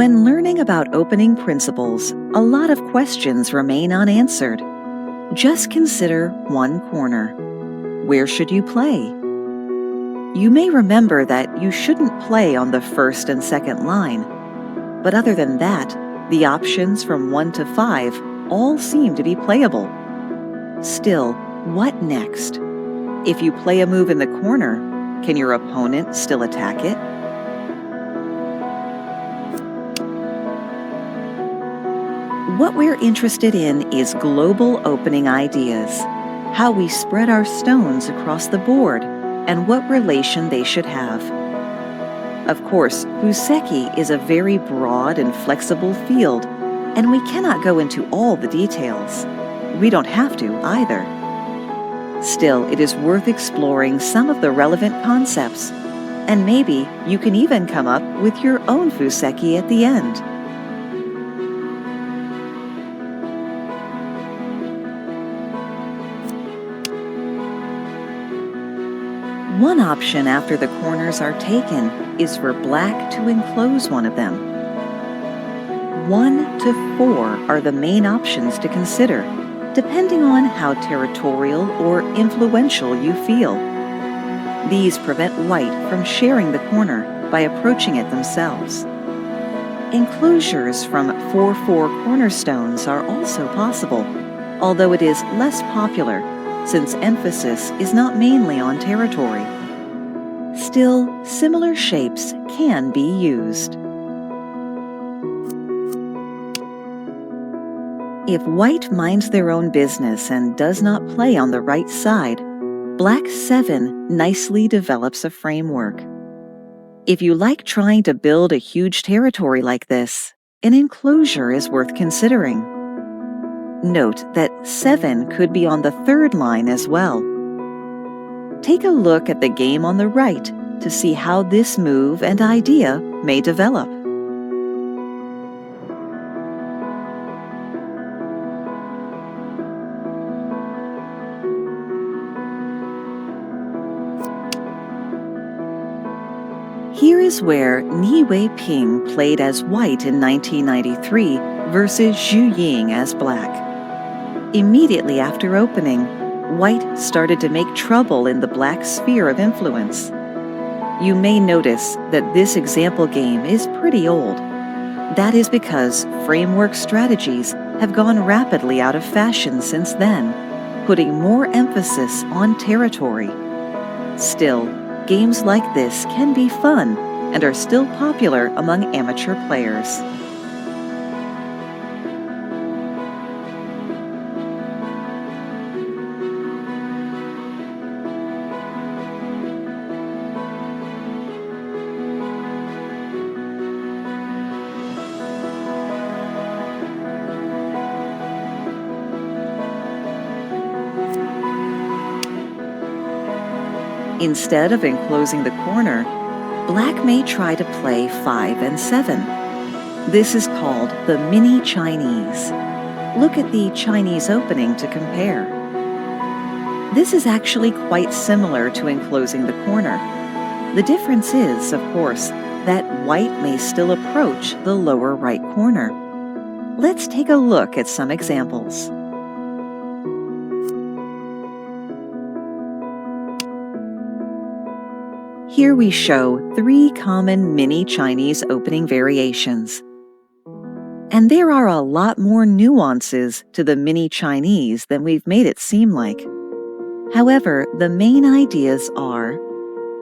When learning about opening principles, a lot of questions remain unanswered. Just consider one corner. Where should you play? You may remember that you shouldn't play on the first and second line, but other than that, the options from 1 to 5 all seem to be playable. Still, what next? If you play a move in the corner, can your opponent still attack it? What we're interested in is global opening ideas, how we spread our stones across the board, and what relation they should have. Of course, Fuseki is a very broad and flexible field, and we cannot go into all the details. We don't have to either. Still, it is worth exploring some of the relevant concepts, and maybe you can even come up with your own Fuseki at the end. One option after the corners are taken is for black to enclose one of them. 1 to 4 are the main options to consider, depending on how territorial or influential you feel. These prevent white from sharing the corner by approaching it themselves. Enclosures from 4-4 cornerstones are also possible, although it is less popular since emphasis is not mainly on territory. Still, similar shapes can be used. If white minds their own business and does not play on the right side, black 7 nicely develops a framework. If you like trying to build a huge territory like this, an enclosure is worth considering. Note that 7 could be on the third line as well. Take a look at the game on the right to see how this move and idea may develop. Here is where Ni Wei-ping played as white in 1993 versus Zhu Ying as black. Immediately after opening, white started to make trouble in the black sphere of influence. You may notice that this example game is pretty old. That is because framework strategies have gone rapidly out of fashion since then, putting more emphasis on territory. Still, games like this can be fun and are still popular among amateur players. Instead of enclosing the corner, black may try to play 5 and 7. This is called the mini Chinese. Look at the Chinese opening to compare. This is actually quite similar to enclosing the corner. The difference is, of course, that white may still approach the lower right corner. Let's take a look at some examples. Here we show 3 common mini Chinese opening variations. And there are a lot more nuances to the mini Chinese than we've made it seem like. However, the main ideas are: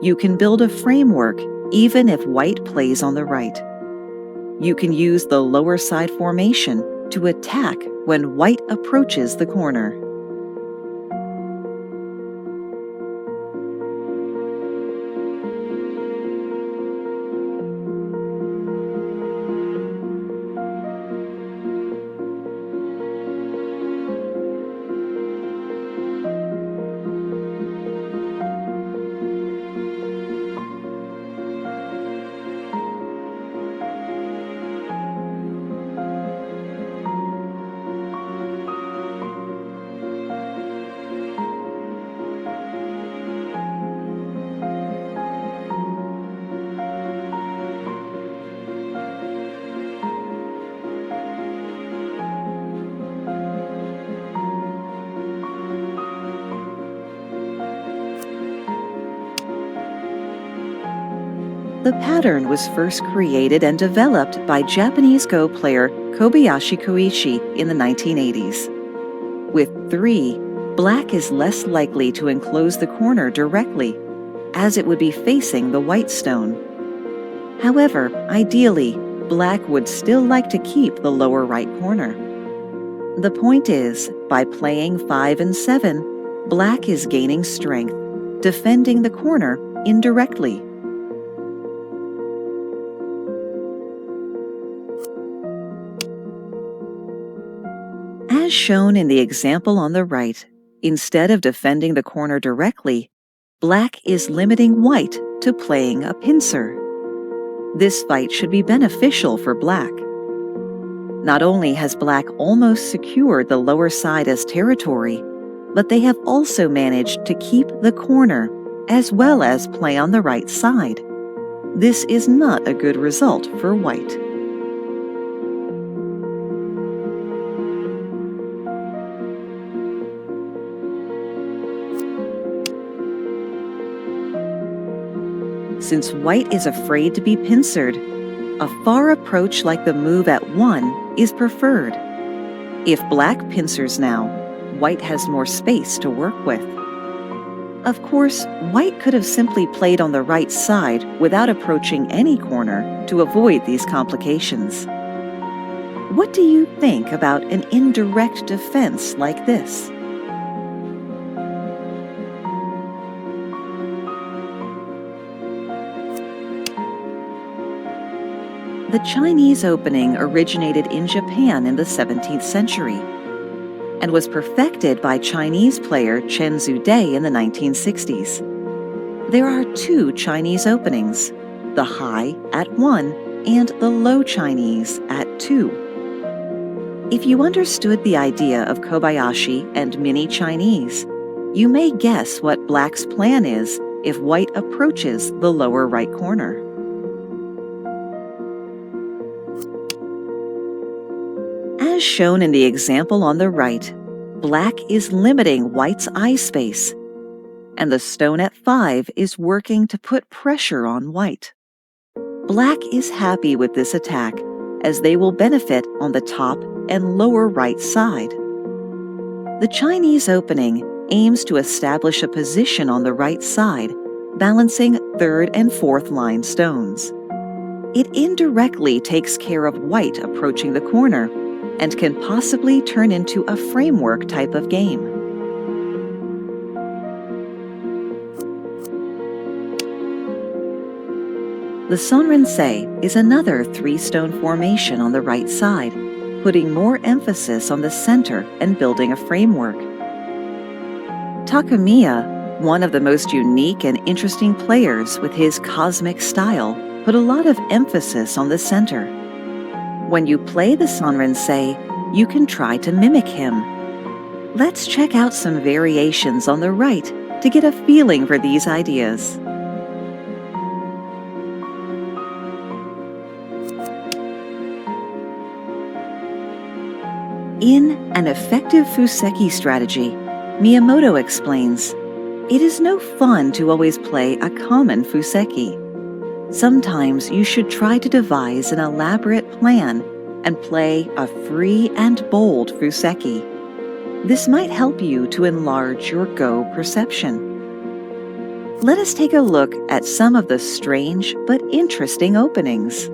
you can build a framework even if white plays on the right. You can use the lower side formation to attack when white approaches the corner. The pattern was first created and developed by Japanese Go player Kobayashi Koichi in the 1980s. With 3, black is less likely to enclose the corner directly, as it would be facing the white stone. However, ideally, black would still like to keep the lower right corner. The point is, by playing 5 and 7, black is gaining strength, defending the corner indirectly. As shown in the example on the right, instead of defending the corner directly, black is limiting white to playing a pincer. This fight should be beneficial for black. Not only has black almost secured the lower side as territory, but they have also managed to keep the corner as well as play on the right side. This is not a good result for white. Since white is afraid to be pincered, a far approach like the move at 1 is preferred. If black pincers now, white has more space to work with. Of course, white could have simply played on the right side without approaching any corner to avoid these complications. What do you think about an indirect defense like this? The Chinese opening originated in Japan in the 17th century and was perfected by Chinese player Chen Zhudai in the 1960s. There are 2 Chinese openings, the high at 1 and the low Chinese at 2. If you understood the idea of Kobayashi and mini Chinese, you may guess what black's plan is if white approaches the lower right corner. As shown in the example on the right, black is limiting white's eye space, and the stone at 5 is working to put pressure on white. Black is happy with this attack, as they will benefit on the top and lower right side. The Chinese opening aims to establish a position on the right side, balancing 3rd and 4th line stones. It indirectly takes care of white approaching the corner, and can possibly turn into a framework type of game. The Sonrinsei is another 3-stone formation on the right side, putting more emphasis on the center and building a framework. Takamiya, one of the most unique and interesting players with his cosmic style, put a lot of emphasis on the center. When you play the Sonrinsei, you can try to mimic him. Let's check out some variations on the right to get a feeling for these ideas. In An Effective Fuseki Strategy, Miyamoto explains, "It is no fun to always play a common Fuseki. Sometimes you should try to devise an elaborate plan and play a free and bold Fuseki. This might help you to enlarge your Go perception." Let us take a look at some of the strange but interesting openings.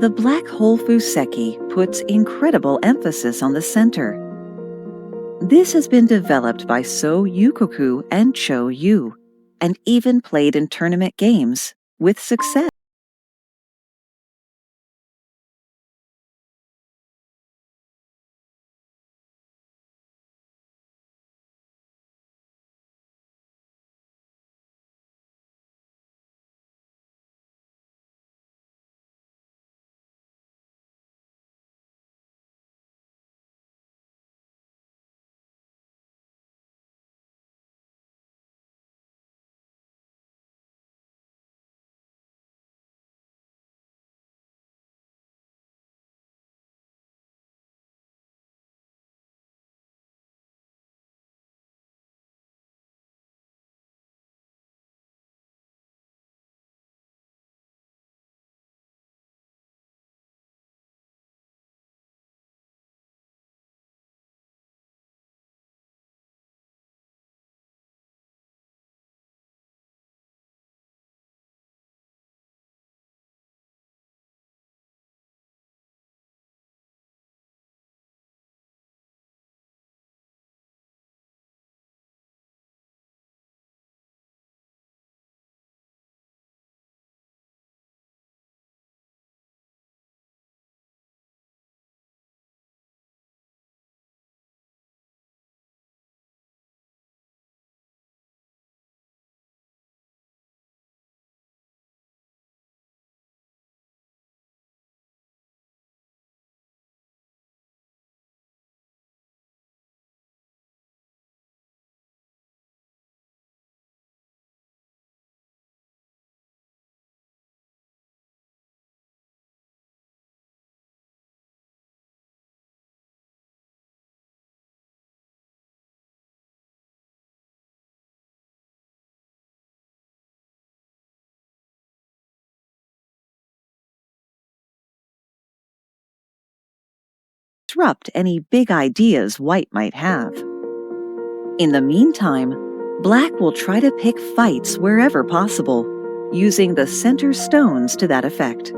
The black hole Fuseki puts incredible emphasis on the center. This has been developed by So Yukoku and Cho Yu, and even played in tournament games with success. disrupt any big ideas white might have. In the meantime, black will try to pick fights wherever possible, using the center stones to that effect.